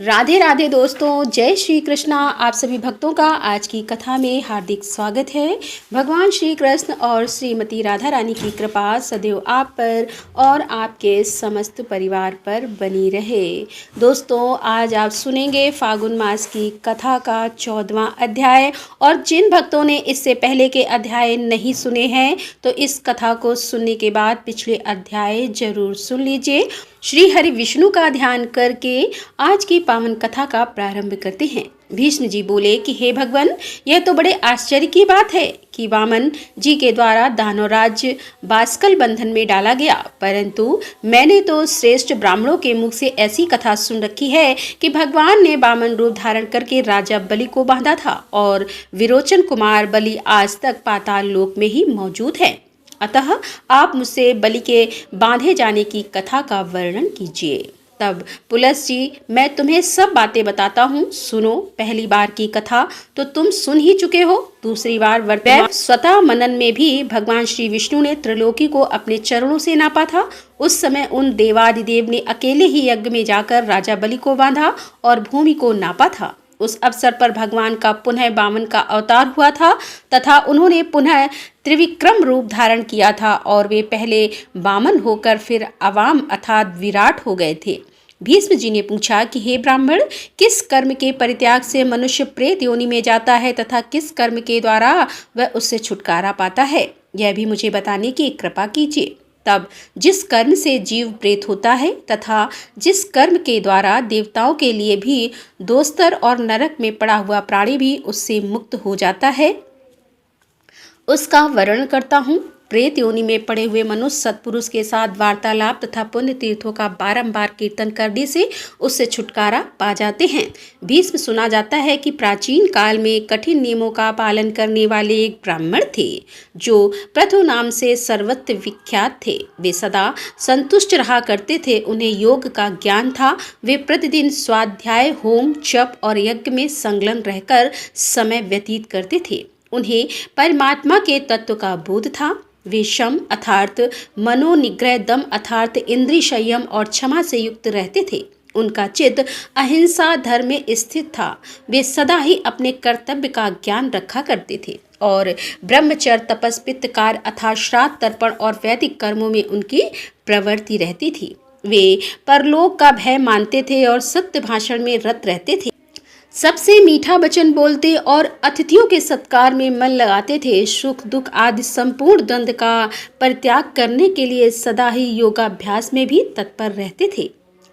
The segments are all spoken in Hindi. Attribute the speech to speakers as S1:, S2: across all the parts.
S1: राधे राधे दोस्तों, जय श्री कृष्णा। आप सभी भक्तों का आज की कथा में हार्दिक स्वागत है। भगवान श्री कृष्ण और श्रीमती राधा रानी की कृपा सदैव आप पर और आपके समस्त परिवार पर बनी रहे। दोस्तों, आज आप सुनेंगे फागुन मास की कथा का 14वां अध्याय। और जिन भक्तों ने इससे पहले के अध्याय नहीं सुने हैं तो इस कथा को सुनने के बाद पिछले अध्याय जरूर सुन लीजिए। श्री हरि विष्णु का ध्यान करके आज की पावन कथा का प्रारंभ करते हैं। भीष्म जी बोले कि हे भगवान, यह तो बड़े आश्चर्य की बात है कि वामन जी के द्वारा दानव राज्य बास्कल बंधन में डाला गया, परंतु मैंने तो श्रेष्ठ ब्राह्मणों के मुख से ऐसी कथा सुन रखी है कि भगवान ने वामन रूप धारण करके राजा बलि को बांधा था और विरोचन कुमार बलि आज तक पाताल लोक में ही मौजूद है। अतः आप मुझसे बलि के बांधे जाने की कथा का वर्णन कीजिए। तब पुलस जी, मैं तुम्हें सब बातें बताता हूँ, सुनो। पहली बार की कथा तो तुम सुन ही चुके हो, दूसरी बार वर्तमान स्वतः मनन में भी भगवान श्री विष्णु ने त्रिलोकी को अपने चरणों से नापा था। उस समय उन देवादिदेव ने अकेले ही यज्ञ में जाकर राजा बलि को बांधा और भूमि को नापा था। उस अवसर पर भगवान का पुनः वामन का अवतार हुआ था तथा उन्होंने पुनः त्रिविक्रम रूप धारण किया था और वे पहले वामन होकर फिर अवाम अर्थात विराट हो गए थे। भीष्म जी ने पूछा कि हे ब्राह्मण, किस कर्म के परित्याग से मनुष्य प्रेत योनि में जाता है तथा किस कर्म के द्वारा वह उससे छुटकारा पाता है, यह भी मुझे बताने की कृपा कीजिए। तब जिस कर्म से जीव प्रेत होता है तथा जिस कर्म के द्वारा देवताओं के लिए भी दोस्तर और नरक में पड़ा हुआ प्राणी भी उससे मुक्त हो जाता है, उसका वर्णन करता हूँ। प्रेत योनि में पड़े हुए मनुष्य सत्पुरुष के साथ वार्तालाप तथा पुण्य तीर्थों का बारंबार कीर्तन करने से उससे छुटकारा पा जाते हैं। भीष्म, सुना जाता है कि प्राचीन काल में कठिन नियमों का पालन करने वाले एक ब्राह्मण थे जो प्रथु नाम से सर्वत्र विख्यात थे। वे सदा संतुष्ट रहा करते थे, उन्हें योग का ज्ञान था। वे प्रतिदिन स्वाध्याय, होम, जप और यज्ञ में संलग्न रहकर समय व्यतीत करते थे। उन्हें परमात्मा के तत्व का बोध था। वे शम अर्थात मनोनिग्रह, दम अर्थात इंद्रिय संयम और क्षमा से युक्त रहते थे। उनका चित्त अहिंसा धर्म में स्थित था। वे सदा ही अपने कर्तव्य का ज्ञान रखा करते थे और ब्रह्मचर्य, तपस, पित्तकार अर्थात श्राद्ध, तर्पण और वैदिक कर्मों में उनकी प्रवृत्ति रहती थी। वे परलोक का भय मानते थे और सत्य भाषण में रत रहते थे। सबसे मीठा वचन बोलते और अतिथियों के सत्कार में मन लगाते थे। सुख दुख आदि संपूर्ण द्वंद्व का परित्याग करने के लिए सदा ही योगाभ्यास में भी तत्पर रहते थे।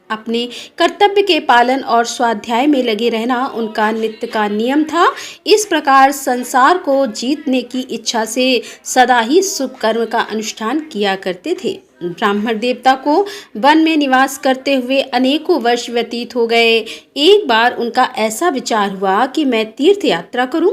S1: अपने कर्तव्य के पालन और स्वाध्याय में लगे रहना उनका नित्य का नियम था। इस प्रकार संसार को जीतने की इच्छा से सदा ही शुभ कर्म का अनुष्ठान किया करते थे। ब्राह्मण देवता को वन में निवास करते हुए अनेकों वर्ष व्यतीत हो गए। एक बार उनका ऐसा विचार हुआ कि मैं तीर्थ यात्रा करूं,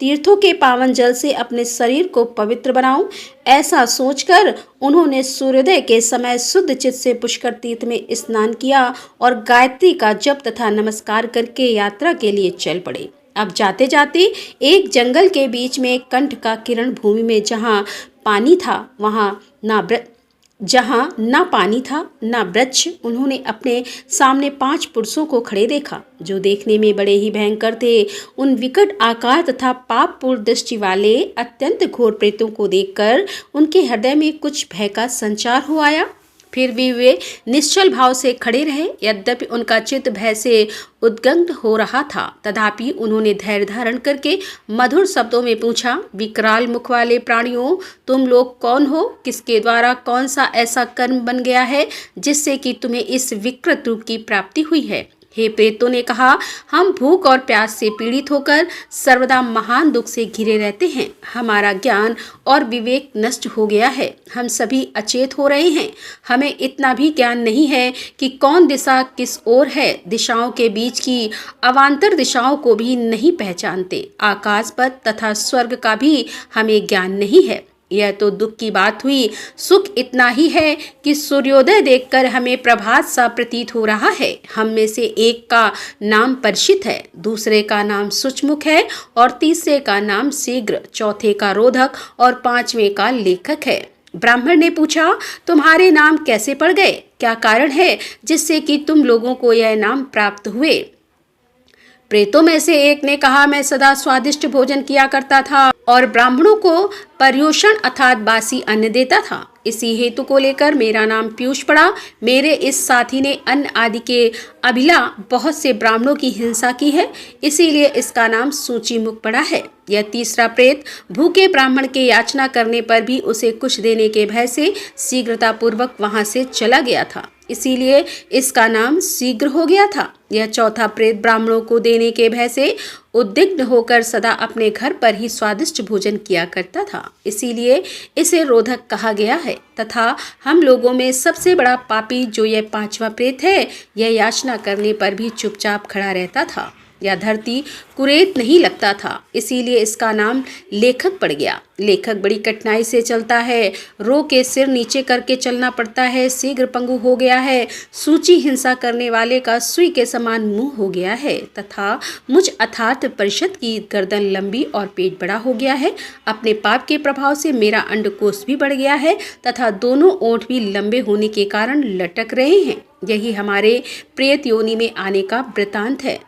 S1: तीर्थों के पावन जल से अपने शरीर को पवित्र बनाऊं। ऐसा सोचकर उन्होंने सूर्योदय के समय शुद्ध चित्त से पुष्कर तीर्थ में स्नान किया और गायत्री का जप तथा नमस्कार करके यात्रा के लिए चल पड़े। अब जाते जाते एक जंगल के बीच में कंठ का किरण भूमि में जहाँ ना पानी था ना वृक्ष, उन्होंने अपने सामने 5 पुरुषों को खड़े देखा जो देखने में बड़े ही भयंकर थे। उन विकट आकार तथा पापपूर्ण दृष्टि वाले अत्यंत घोर प्रेतों को देखकर उनके हृदय में कुछ भय का संचार हो आया। फिर भी वे निश्चल भाव से खड़े रहे। यद्यपि उनका चित्त भय से उद्गंध हो रहा था, तथापि उन्होंने धैर्य धारण करके मधुर शब्दों में पूछा, विकराल मुख वाले प्राणियों, तुम लोग कौन हो? किसके द्वारा कौन सा ऐसा कर्म बन गया है जिससे कि तुम्हें इस विकृत रूप की प्राप्ति हुई है? हे प्रेतों ने कहा, हम भूख और प्यास से पीड़ित होकर सर्वदा महान दुख से घिरे रहते हैं। हमारा ज्ञान और विवेक नष्ट हो गया है। हम सभी अचेत हो रहे हैं। हमें इतना भी ज्ञान नहीं है कि कौन दिशा किस ओर है। दिशाओं के बीच की अवान्तर दिशाओं को भी नहीं पहचानते। आकाश पथ तथा स्वर्ग का भी हमें ज्ञान नहीं है। यह तो दुख की बात हुई। सुख इतना ही है कि सूर्योदय देखकर हमें प्रभात सा प्रतीत हो रहा है। हम में से एक का नाम परिचित है, दूसरे का नाम सूक्ष्मुख है और तीसरे का नाम शीघ्र, चौथे का रोधक और 5वें का लेखक है। ब्राह्मण ने पूछा, तुम्हारे नाम कैसे पड़ गए? क्या कारण है जिससे कि तुम लोगों को यह नाम प्राप्त हुए? प्रेतों में से एक ने कहा, मैं सदा स्वादिष्ट भोजन किया करता था और ब्राह्मणों को पर्युषण अर्थात बासी अन्न देता था। इसी हेतु को लेकर मेरा नाम पीयूष पड़ा। मेरे इस साथी ने अन्न आदि के अभिला बहुत से ब्राह्मणों की हिंसा की है, इसीलिए इसका नाम सूची मुख पड़ा है। यह तीसरा प्रेत भूखे ब्राह्मण के याचना करने पर भी उसे कुछ देने के भय से शीघ्रता पूर्वक वहां से चला गया था, इसीलिए इसका नाम शीघ्र हो गया था। यह चौथा प्रेत ब्राह्मणों को देने के भय से उद्विग्न होकर सदा अपने घर पर ही स्वादिष्ट भोजन किया करता था, इसीलिए इसे रोधक कहा गया है। तथा हम लोगों में सबसे बड़ा पापी जो यह पांचवा प्रेत है, यह याचना करने पर भी चुपचाप खड़ा रहता था। यह धरती कुरेत नहीं लगता था, इसीलिए इसका नाम लेखक पड़ गया। लेखक बड़ी कठिनाई से चलता है, रो के सिर नीचे करके चलना पड़ता है, शीघ्र पंगु हो गया है, सूची हिंसा करने वाले का सुई के समान मुंह हो गया है, तथा मुझ अर्थात परिषद की गर्दन लंबी और पेट बड़ा हो गया है। अपने पाप के प्रभाव से मेरा अंडकोश भी बढ़ गया है तथा दोनों ओंठ भी लंबे होने के कारण लटक रहे हैं। यही हमारे प्रेत योनि में आने का वृतांत है।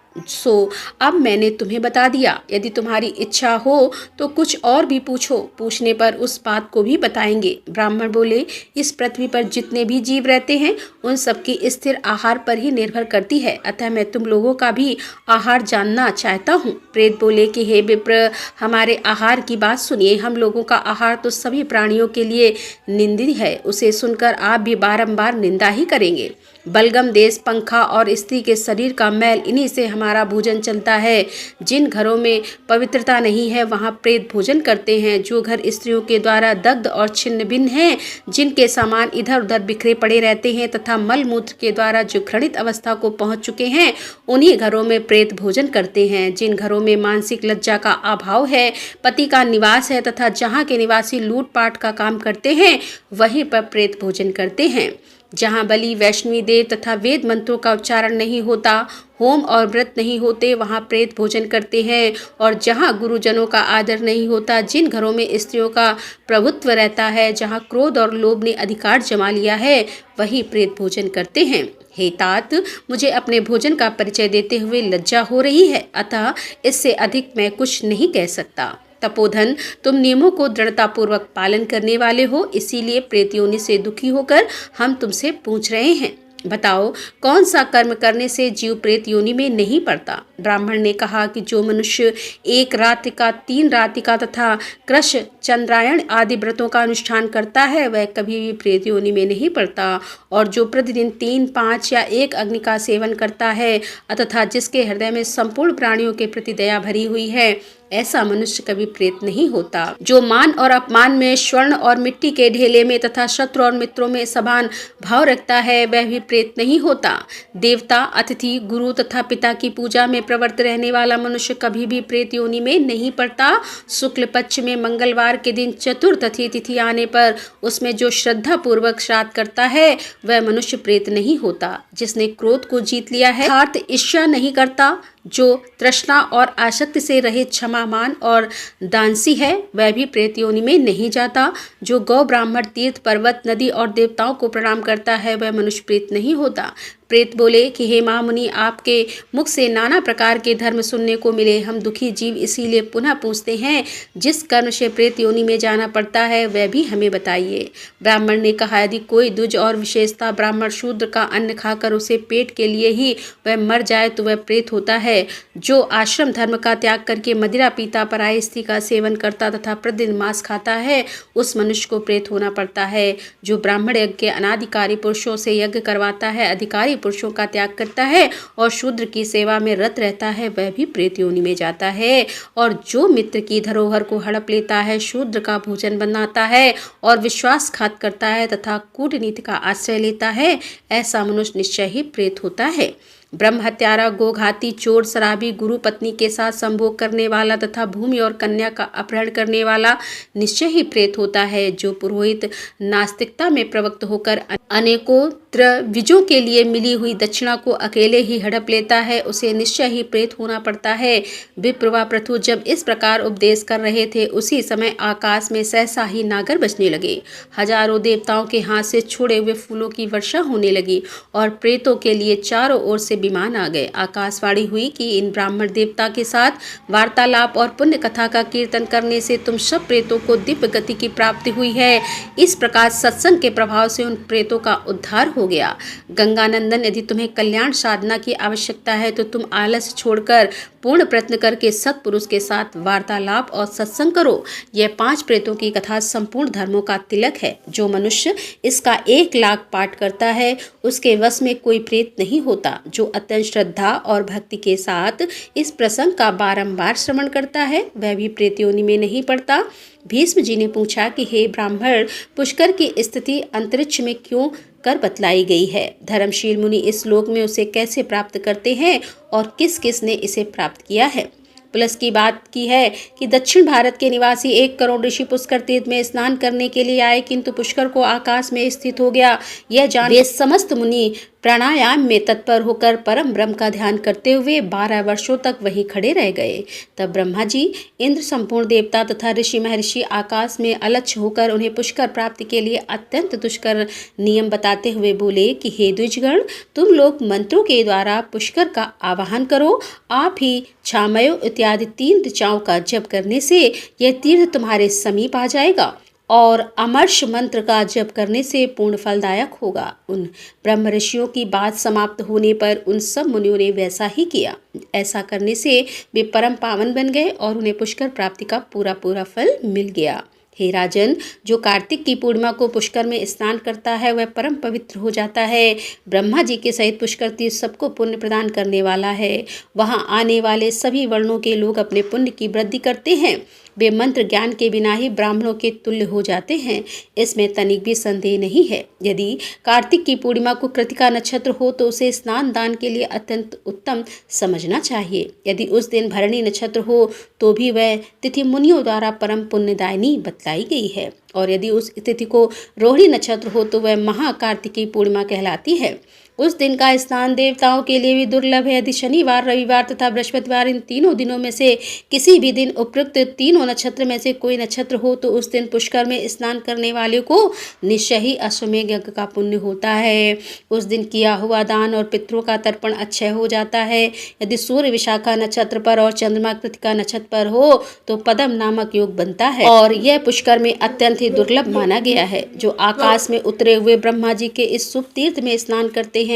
S1: अब मैंने तुम्हें बता दिया। यदि तुम्हारी इच्छा हो तो कुछ और भी पूछो, पूछने पर उस बात को भी बताएंगे। ब्राह्मण बोले, इस पृथ्वी पर जितने भी जीव रहते हैं उन सबकी स्थिर आहार पर ही निर्भर करती है, अतः मैं तुम लोगों का भी आहार जानना चाहता हूँ। प्रेत बोले कि हे विप्र, हमारे आहार की बात सुनिए। हम लोगों का आहार तो सभी प्राणियों के लिए निंदित है, उसे सुनकर आप भी बारंबार निंदा ही करेंगे। बलगम देश, पंखा और स्त्री के शरीर का मैल, इन्हीं से हमारा भोजन चलता है। जिन घरों में पवित्रता नहीं है वहाँ प्रेत भोजन करते हैं। जो घर स्त्रियों के द्वारा दग्ध और छिन्न भिन्न हैं, जिनके सामान इधर उधर बिखरे पड़े रहते हैं तथा मल मूत्र के द्वारा जो घृणित अवस्था को पहुँच चुके हैं, उन्हीं घरों में प्रेत भोजन करते हैं। जिन घरों में मानसिक लज्जा का अभाव है, पति का निवास है तथा जहाँ के निवासी लूटपाट का काम करते हैं, वहीं पर प्रेत भोजन करते हैं। जहाँ बलि, वैष्णवी देव तथा वेद मंत्रों का उच्चारण नहीं होता, होम और व्रत नहीं होते, वहाँ प्रेत भोजन करते हैं। और जहाँ गुरुजनों का आदर नहीं होता, जिन घरों में स्त्रियों का प्रभुत्व रहता है, जहाँ क्रोध और लोभ ने अधिकार जमा लिया है, वही प्रेत भोजन करते हैं। हे तात, मुझे अपने भोजन का परिचय देते हुए लज्जा हो रही है, अतः इससे अधिक मैं कुछ नहीं कह सकता। तपोधन, तुम नियमों को दृढ़तापूर्वक पालन करने वाले हो, इसीलिए प्रेत योनि से दुखी होकर हम तुमसे पूछ रहे हैं। बताओ, कौन सा कर्म करने से जीव प्रेत योनि में नहीं पड़ता? ब्राह्मण ने कहा कि जो मनुष्य एक रात्रि का, 3 रात्रि का तथा कृष, चंद्रायण आदि व्रतों का अनुष्ठान करता है, वह कभी भी प्रेत योनि में नहीं पड़ता। और जो प्रतिदिन 3, 5 या 1 अग्नि का सेवन करता है तथा जिसके हृदय में संपूर्ण प्राणियों के प्रति दया भरी हुई है, ऐसा मनुष्य कभी प्रेत नहीं होता। जो मान और अपमान में, स्वर्ण और मिट्टी के ढेले में तथा शत्रु और मित्रों में समान भाव रखता है, वह भी प्रेत नहीं होता। देवता, अतिथि, गुरु तथा पिता की पूजा में प्रवृत्त रहने वाला मनुष्य कभी भी प्रेत योनि में नहीं पड़ता। शुक्ल पक्ष में मंगलवार के दिन चतुर्थी तिथि आने पर उसमें जो श्रद्धा पूर्वक श्राद्ध करता है, वह मनुष्य प्रेत नहीं होता। जिसने क्रोध को जीत लिया है, अर्थात ईर्ष्या नहीं करता, जो तृष्णा और आसक्ति से रहित, क्षमामान और दानसी है, वह भी प्रेत योनि में नहीं जाता। जो गौ, ब्राह्मण, तीर्थ, पर्वत, नदी और देवताओं को प्रणाम करता है, वह मनुष्य प्रेत नहीं होता। प्रेत बोले कि हे महामुनि, आपके मुख से नाना प्रकार के धर्म सुनने को मिले। हम दुखी जीव इसीलिए पुनः पूछते हैं, जिस कर्म से प्रेत योनि में जाना पड़ता है, वह भी हमें बताइए। ब्राह्मण ने कहा, यदि कोई द्विज और विशेषता ब्राह्मण शूद्र का अन्न खाकर उसे पेट के लिए ही वह मर जाए तो वह प्रेत होता है। जो आश्रम धर्म का त्याग करके मदिरा पीता, पराई स्त्री का सेवन करता तथा प्रतिदिन मांस खाता है, उस मनुष्य को प्रेत होना पड़ता है। जो ब्राह्मण यज्ञ के अनाधिकारी पुरुषों से यज्ञ करवाता है, अधिकारी पुरुषों का त्याग करता है और शूद्र की सेवा में रत रहता है, वह भी प्रेत योनि में जाता है। और जो मित्र की धरोहर को हड़प लेता है, शूद्र का भोजन बनाता है और विश्वासघात करता है तथा कूटनीति का आश्रय लेता है, ऐसा मनुष्य निश्चय ही प्रेत होता है। ब्रह्म हत्यारा, गोघाती, चोर, शराबी, गुरु पत्नी के साथ संभोग करने वाला तथा भूमि और कन्या का अपहरण करने वाला निश्चय ही प्रेत होता है। जो पुरोहित नास्तिकता में प्रवृत्त होकर अनेकों द्रविजों के लिए मिली हुई दक्षिणा को अकेले ही हड़प लेता है, उसे निश्चय ही प्रेत होना पड़ता है। विप्र व पृथु जब इस प्रकार उपदेश कर रहे थे, उसी समय आकाश में सहसा ही नागर बजने लगे। हजारों देवताओं के हाथ से छोड़े हुए फूलों की वर्षा होने लगी और प्रेतों के लिए चारों ओर से विमान आ गए। आकाशवाणी हुई कि इन ब्राह्मण देवता के साथ वार्तालाप और पुण्य कथा का कीर्तन करने से तुम सब प्रेतों को दिव्य गति की प्राप्ति हुई है। इस प्रकार सत्संग के प्रभाव से उन प्रेतों का उद्धार हो गया। गंगानंदन, यदि तुम्हें कल्याण साधना की आवश्यकता है तो तुम आलस छोड़कर पूर्ण प्रयत्न करके सत्पुरुष के साथ वार्तालाप और सत्संग करो। यह 5 प्रेतों की कथा संपूर्ण धर्मों का तिलक है। जो मनुष्य इसका 1 लाख पाठ करता है, उसके वश में कोई प्रेत नहीं होता। जो अत्यंत श्रद्धा और भक्ति के साथ इस प्रसंग का बारंबार श्रवण करता है, वह भी प्रेत योनि में नहीं पड़ता। भीष्म जी ने पूछा कि हे ब्राह्मण, पुष्कर की स्थिति अंतरिक्ष में क्यों कर बतलाई गई है? धर्मशील मुनि इस लोक में उसे कैसे प्राप्त करते हैं और किस किस ने इसे प्राप्त किया है? प्लस की बात की है कि दक्षिण भारत के निवासी 1 करोड़ ऋषि पुष्कर तीर्थ में स्नान करने के लिए आए, किंतु पुष्कर को आकाश में स्थित हो गया। यह जान वे समस्त मुनि प्राणायाम में तत्पर होकर परम ब्रह्म का ध्यान करते हुए 12 वर्षों तक वहीं खड़े रह गए। तब ब्रह्मा जी, इंद्र, संपूर्ण देवता तथा ऋषि महर्षि आकाश में अलक्ष्य होकर उन्हें पुष्कर प्राप्ति के लिए अत्यंत दुष्कर नियम बताते हुए बोले कि हे द्विजगण, तुम लोग मंत्रों के द्वारा पुष्कर का आवाहन करो। आप ही छामयो इत्यादि 3 ऋचाओं का जप करने से यह तीर्थ तुम्हारे समीप आ जाएगा और अमर्ष मंत्र का जप करने से पूर्ण फलदायक होगा। उन ब्रह्म ऋषियों की बात समाप्त होने पर उन सब मुनियों ने वैसा ही किया। ऐसा करने से वे परम पावन बन गए और उन्हें पुष्कर प्राप्ति का पूरा फल मिल गया। हे राजन, जो कार्तिक की पूर्णिमा को पुष्कर में स्नान करता है, वह परम पवित्र हो जाता है। ब्रह्मा जी के सहित पुष्कर तीर्थ सबको पुण्य प्रदान करने वाला है। वहां आने वाले सभी वर्णों के लोग अपने पुण्य की वृद्धि करते हैं। वे मंत्र ज्ञान के बिना ही ब्राह्मणों के तुल्य हो जाते हैं, इसमें तनिक भी संदेह नहीं है। यदि कार्तिक की पूर्णिमा को कृतिका नक्षत्र हो तो उसे स्नान दान के लिए अत्यंत उत्तम समझना चाहिए। यदि उस दिन भरणी नक्षत्र हो तो भी वह तिथि मुनियों द्वारा परम पुण्यदायिनी बतलाई गई है, और यदि उस तिथि को रोहिणी नक्षत्र हो तो वह महाकार्तिकी पूर्णिमा कहलाती है। उस दिन का स्नान देवताओं के लिए भी दुर्लभ है। यदि शनिवार, रविवार तथा बृहस्पतिवार इन तीनों दिनों में से किसी भी दिन उपयुक्त तीनों नक्षत्र में से कोई नक्षत्र हो तो उस दिन पुष्कर में स्नान करने वाले को निश्चय ही अश्वमेध यज्ञ का पुण्य होता है। उस दिन किया हुआ दान और पितरों का तर्पण अक्षय हो जाता है। यदि सूर्य विशाखा नक्षत्र पर और चंद्रमा कृतिका नक्षत्र पर हो तो पदम नामक योग बनता है, और यह पुष्कर में अत्यंत ही दुर्लभ माना गया है। जो आकाश में उतरे हुए ब्रह्मा जी के इस शुभ तीर्थ में स्नान करते हैं,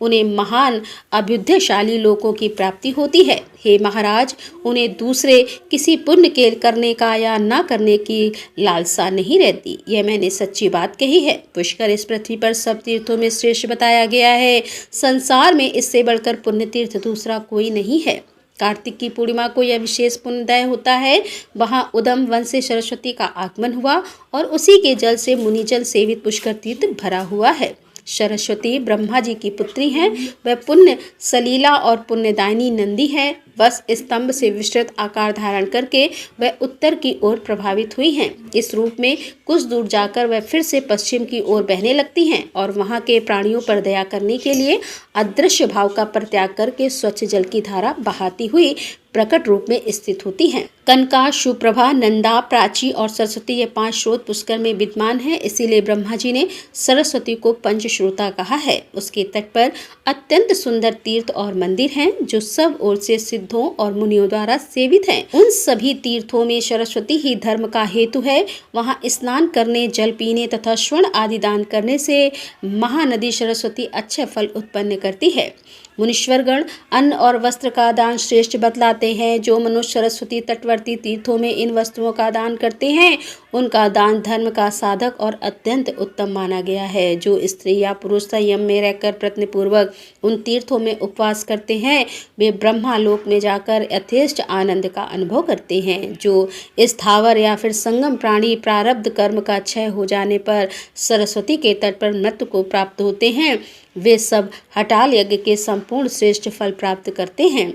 S1: उन्हें महान अभ्युदयशाली लोकों की प्राप्ति होती है। हे महाराज, उन्हें दूसरे किसी पुण्य के करने का या न करने की लालसा नहीं रहती। यह मैंने सच्ची बात कही है। पुष्कर इस पृथ्वी पर सब तीर्थों में श्रेष्ठ बताया गया है। संसार में इससे बढ़कर पुण्य तीर्थ दूसरा कोई नहीं है। कार्तिक की पूर्णिमा को यह विशेष पुण्यदाय होता है। वहाँ उदम वंश से सरस्वती का आगमन हुआ और उसी के जल से मुनिजल सेवित पुष्कर तीर्थ भरा हुआ है। सरस्वती ब्रह्मा जी की पुत्री हैं। वह पुण्य सलीला और पुण्यदायिनी नंदी है। बस स्तंभ से विस्तृत आकार धारण करके वह उत्तर की ओर प्रभावित हुई हैं। इस रूप में कुछ दूर जाकर वह फिर से पश्चिम की ओर बहने लगती हैं और वहां के प्राणियों पर दया करने के लिए अदृश्य भाव का परित्याग करके स्वच्छ जल की धारा बहाती हुई प्रकट रूप में स्थित होती हैं। कनका, सुप्रभा, नंदा, प्राची और सरस्वती, ये 5 स्रोत पुष्कर में विद्यमान हैं। इसीलिए ब्रह्मा जी ने सरस्वती को पंचश्रोता कहा है। उसके तट पर अत्यंत सुंदर तीर्थ और मंदिर हैं जो सब ओर से सिद्धों और मुनियों द्वारा सेवित हैं। उन सभी तीर्थों में सरस्वती ही धर्म का हेतु है। वहाँ स्नान करने, जल पीने तथा स्वर्ण आदि दान करने से महानदी सरस्वती अच्छे फल उत्पन्न करती है। मुनीश्वरगण अन्न और वस्त्र का दान श्रेष्ठ बतलाते हैं। जो मनुष्य सरस्वती तटवर्ती तीर्थों में इन वस्तुओं का दान करते हैं, उनका दान धर्म का साधक और अत्यंत उत्तम माना गया है। जो स्त्री या पुरुष संयम में रहकर प्रयत्नपूर्वक उन तीर्थों में उपवास करते हैं, वे ब्रह्मालोक में जाकर यथेष्ट आनंद का अनुभव करते हैं। जो स्थावर या फिर संगम प्राणी प्रारब्ध कर्म का क्षय हो जाने पर सरस्वती के तट पर मृत्यु को प्राप्त होते हैं, वे सब हटाल यज्ञ के संपूर्ण श्रेष्ठ फल प्राप्त करते हैं।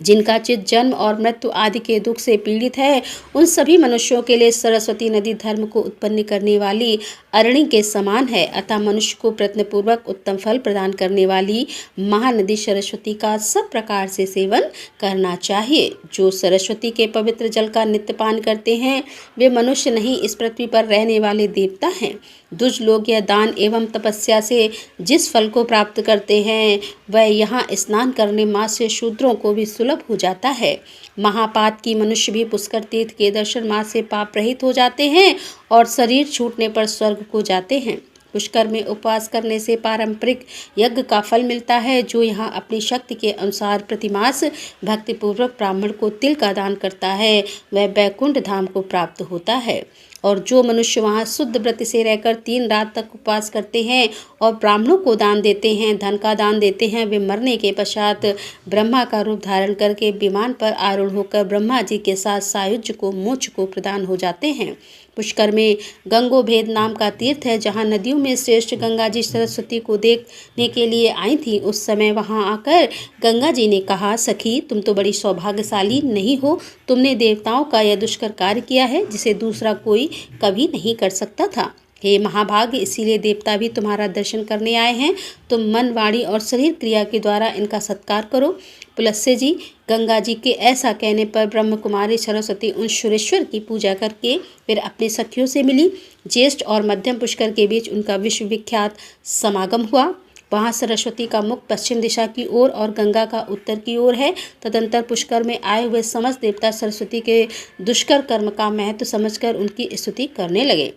S1: जिनका चित्त जन्म और मृत्यु आदि के दुख से पीड़ित है, उन सभी मनुष्यों के लिए सरस्वती नदी धर्म को उत्पन्न करने वाली अरणी के समान है। अतः मनुष्य को प्रयत्नपूर्वक उत्तम फल प्रदान करने वाली महानदी सरस्वती का सब प्रकार से सेवन करना चाहिए। जो सरस्वती के पवित्र जल का नित्यपान करते हैं, वे मनुष्य नहीं, इस पृथ्वी पर रहने वाले देवता हैं। दुष्ट लोग यह दान एवं तपस्या से जिस फल को प्राप्त करते हैं, वह यहाँ स्नान करने मात्र से शूद्रों को भी सुलभ हो जाता है। महापात की मनुष्य भी पुष्कर तीर्थ के दर्शन मात्र से पाप रहित हो जाते हैं और शरीर छूटने पर स्वर्ग को जाते हैं। पुष्कर में उपवास करने से पारंपरिक यज्ञ का फल मिलता है। जो यहाँ अपनी शक्ति के अनुसार प्रतिमास भक्तिपूर्वक ब्राह्मण को तिल का दान करता है, वह बैकुंठ धाम को प्राप्त होता है। और जो मनुष्य वहाँ शुद्ध व्रत से रहकर 3 रात तक उपवास करते हैं और ब्राह्मणों को दान देते हैं, धन का दान देते हैं, वे मरने के पश्चात ब्रह्मा का रूप धारण करके विमान पर आरूढ़ होकर ब्रह्मा जी के साथ सायुज्य को मोक्ष को प्रदान हो जाते हैं। पुष्कर में गंगोभेद नाम का तीर्थ है, जहाँ नदियों में श्रेष्ठ गंगा जी सरस्वती को देखने के लिए आई थी। उस समय वहाँ आकर गंगा जी ने कहा, सखी, तुम तो बड़ी सौभाग्यशाली नहीं हो, तुमने देवताओं का यह दुष्कर कार्य किया है जिसे दूसरा कोई कभी नहीं कर सकता था। हे महाभाग, इसीलिए देवता भी तुम्हारा दर्शन करने आए हैं। तुम मन, वाणी और शरीर क्रिया के द्वारा इनका सत्कार करो। पुलस्त्य जी, गंगा जी के ऐसा कहने पर ब्रह्म कुमारी सरस्वती उन सुरेश्वर की पूजा करके फिर अपने सखियों से मिली। ज्येष्ठ और मध्यम पुष्कर के बीच उनका विश्वविख्यात समागम हुआ। वहाँ सरस्वती का मुख पश्चिम दिशा की ओर और गंगा का उत्तर की ओर है। तदंतर पुष्कर में आए हुए समस्त देवता सरस्वती के दुष्कर कर्म का महत्व समझकर उनकी स्तुति करने लगे।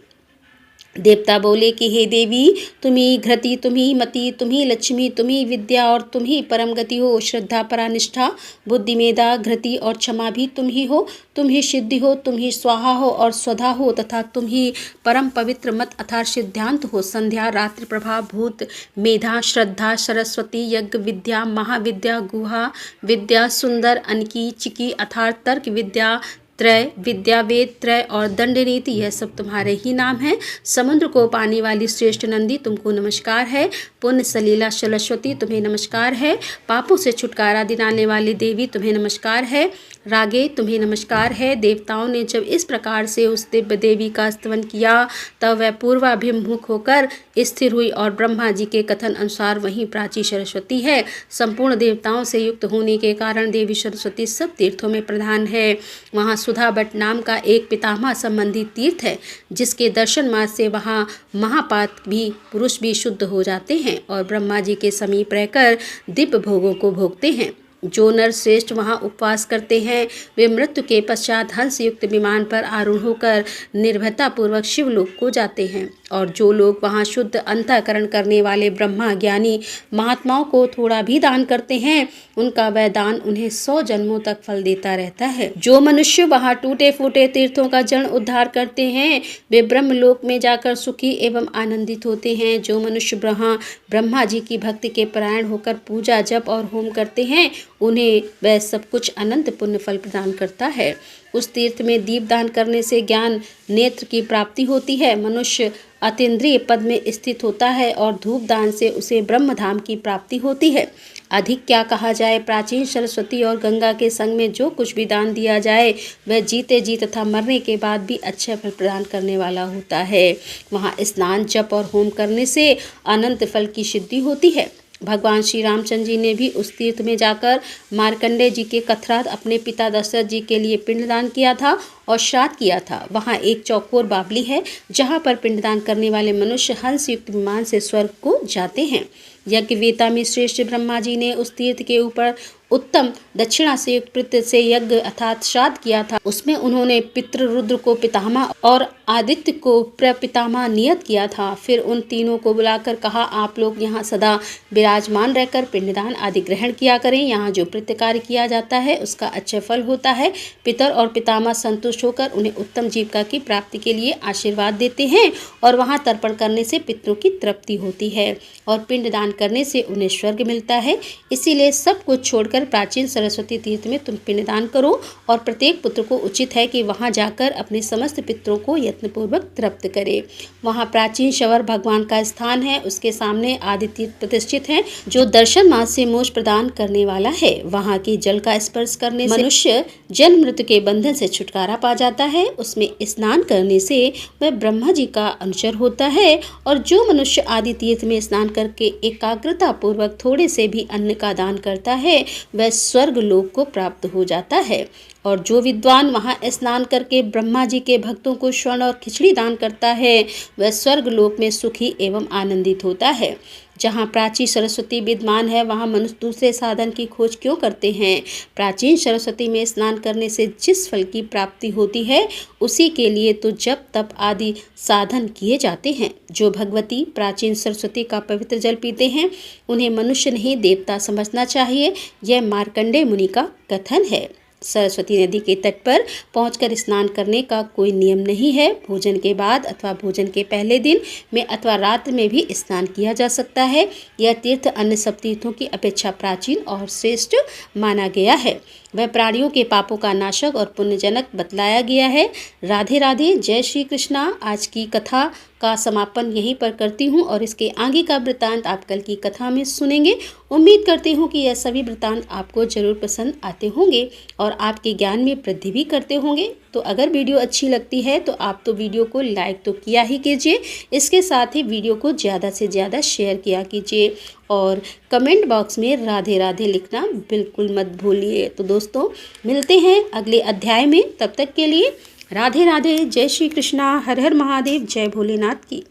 S1: देवता बोले कि हे देवी, तुम्ही घृति, तुम्ही मति, तुम्ही लक्ष्मी, तुम्ही विद्या और तुम्ही परम गति हो। श्रद्धा, परानिष्ठा, बुद्धि, मेधा, घृति और क्षमा भी तुम ही हो। तुम ही सिद्धि हो, तुम ही स्वाहा हो और स्वधा हो, तथा तुम ही परम पवित्र मत अर्थात सिद्धांत हो। संध्या, रात्रि प्रभा, भूत, मेधा, श्रद्धा, सरस्वती, यज्ञ विद्या, महाविद्या, गुहा विद्या, सुंदर, अनकी, चिकी अर्थात तर्क विद्या, त्रय विद्या, वेद त्रय और दंड नीति, यह सब तुम्हारे ही नाम है। समुद्र को पानी वाली श्रेष्ठ नंदी, तुमको नमस्कार है। पुण्य सलीला सरस्वती, तुम्हें नमस्कार है। पापों से छुटकारा दिलाने वाली देवी, तुम्हें नमस्कार है। रागे, तुम्हें नमस्कार है। देवताओं ने जब इस प्रकार से उस दिव्य देवी का स्तवन किया, तब वह पूर्वाभिमुख होकर स्थिर हुई और ब्रह्मा जी के कथन अनुसार वहीं प्राची सरस्वती है। संपूर्ण देवताओं से युक्त होने के कारण देवी सरस्वती सब तीर्थों में प्रधान है। वहाँ सुधा बट नाम का एक पितामह संबंधी तीर्थ है, जिसके दर्शन मात्र से वहाँ महापात भी पुरुष भी शुद्ध हो जाते हैं और ब्रह्मा जी के समीप रहकर दिव्य भोगों को भोगते हैं। जो नर श्रेष्ठ वहाँ उपवास करते हैं, वे मृत्यु के पश्चात हंस युक्त विमान पर आरूढ़ होकर निर्भयतापूर्वक शिवलोक को जाते हैं। और जो लोग वहाँ शुद्ध अंतःकरण करने वाले ब्रह्मा ज्ञानी महात्माओं को थोड़ा भी दान करते हैं, उनका वह दान उन्हें 100 जन्मों तक फल देता रहता है। जो मनुष्य वहाँ टूटे फूटे तीर्थों का जन उद्धार करते हैं, वे ब्रह्मलोक में जाकर सुखी एवं आनंदित होते हैं। जो मनुष्य ब्रह्मा जी की भक्ति के परायण होकर पूजा जप और होम करते हैं, उन्हें वह सब कुछ अनंत पुण्य फल प्रदान करता है। उस तीर्थ में दीपदान करने से ज्ञान नेत्र की प्राप्ति होती है। मनुष्य अतीन्द्रिय पद में स्थित होता है और धूप दान से उसे ब्रह्मधाम की प्राप्ति होती है। अधिक क्या कहा जाए, प्राचीन सरस्वती और गंगा के संग में जो कुछ भी दान दिया जाए, वह जीते जी तथा मरने के बाद भी अच्छे फल प्रदान करने वाला होता है। वहाँ स्नान जप और होम करने से अनंत फल की सिद्धि होती है। भगवान श्री रामचंद्र जी ने भी उस तीर्थ में जाकर मार्कंडेय जी के कथरात अपने पिता दशरथ जी के लिए पिंडदान किया था और श्राद्ध किया था। वहाँ एक चौकोर बावली है, जहाँ पर पिंडदान करने वाले मनुष्य हंस युक्त विमान से स्वर्ग को जाते हैं। यज्ञवेता में श्रेष्ठ ब्रह्मा जी ने उस तीर्थ के ऊपर उत्तम दक्षिणा से युक्त पितृ से यज्ञ अर्थात श्राद्ध किया था। उसमें उन्होंने पितृ रुद्र को पितामह और आदित्य को प्रपितामह नियत किया था। फिर उन तीनों को बुलाकर कहा, आप लोग यहाँ सदा विराजमान रहकर पिंडदान आदि ग्रहण किया करें। यहाँ जो पितृ कार्य किया जाता है, उसका अच्छा फल होता है। पितर और पितामह संतुष्ट होकर उन्हें उत्तम जीविका की प्राप्ति के लिए आशीर्वाद देते हैं और वहाँ तर्पण करने से पितरों की तृप्ति होती है और पिंडदान करने से उन्हें स्वर्ग मिलता है। इसीलिए सब कुछ छोड़कर प्राचीन सरस्वती तीर्थ में तुम पिंडदान करो और प्रत्येक पुत्र को उचित है कि वहां जाकर अपने समस्त पितरों को यत्नपूर्वक तृप्त करे। वहाँ प्राचीन शवर भगवान का स्थान है, उसके सामने आदि तीर्थ प्रतिष्ठित है जो दर्शन मात्र से मोक्ष प्रदान करने वाला है। वहाँ के जल का स्पर्श करने से मनुष्य जन्म मृत्यु के बंधन से छुटकारा पा जाता है। उसमें स्नान करने से वह ब्रह्मा जी का अनुचर होता है और जो मनुष्य आदि तीर्थ में स्नान करके एकाग्रता पूर्वक थोड़े से भी अन्न का दान करता है वह स्वर्ग लोक को प्राप्त हो जाता है। और जो विद्वान वहाँ स्नान करके ब्रह्मा जी के भक्तों को स्वर्ण और खिचड़ी दान करता है वह स्वर्ग लोक में सुखी एवं आनंदित होता है। जहाँ प्राचीन सरस्वती विद्यमान है वहाँ मनुष्य दूसरे साधन की खोज क्यों करते हैं? प्राचीन सरस्वती में स्नान करने से जिस फल की प्राप्ति होती है उसी के लिए तो जप तप आदि साधन किए जाते हैं। जो भगवती प्राचीन सरस्वती का पवित्र जल पीते हैं उन्हें मनुष्य नहीं देवता समझना चाहिए, यह मार्कंडेय मुनि का कथन है। सरस्वती नदी के तट पर पहुंचकर स्नान करने का कोई नियम नहीं है। भोजन के बाद अथवा भोजन के पहले दिन में अथवा रात्र में भी स्नान किया जा सकता है। यह तीर्थ अन्य सब तीर्थों की अपेक्षा प्राचीन और श्रेष्ठ माना गया है। वह प्राणियों के पापों का नाशक और पुण्यजनक बतलाया गया है। राधे राधे, जय श्री कृष्णा। आज की कथा का समापन यहीं पर करती हूँ और इसके आगे का वृत्तांत आप कल की कथा में सुनेंगे। उम्मीद करती हूँ कि यह सभी वृत्तांत आपको जरूर पसंद आते होंगे और आपके ज्ञान में वृद्धि भी करते होंगे। तो अगर वीडियो अच्छी लगती है तो आप तो वीडियो को लाइक तो किया ही कीजिए, इसके साथ ही वीडियो को ज़्यादा से ज़्यादा शेयर किया कीजिए और कमेंट बॉक्स में राधे राधे लिखना बिल्कुल मत भूलिए। तो दोस्तों मिलते हैं अगले अध्याय में, तब तक के लिए राधे राधे, जय श्री कृष्णा, हर हर महादेव, जय भोलेनाथ की।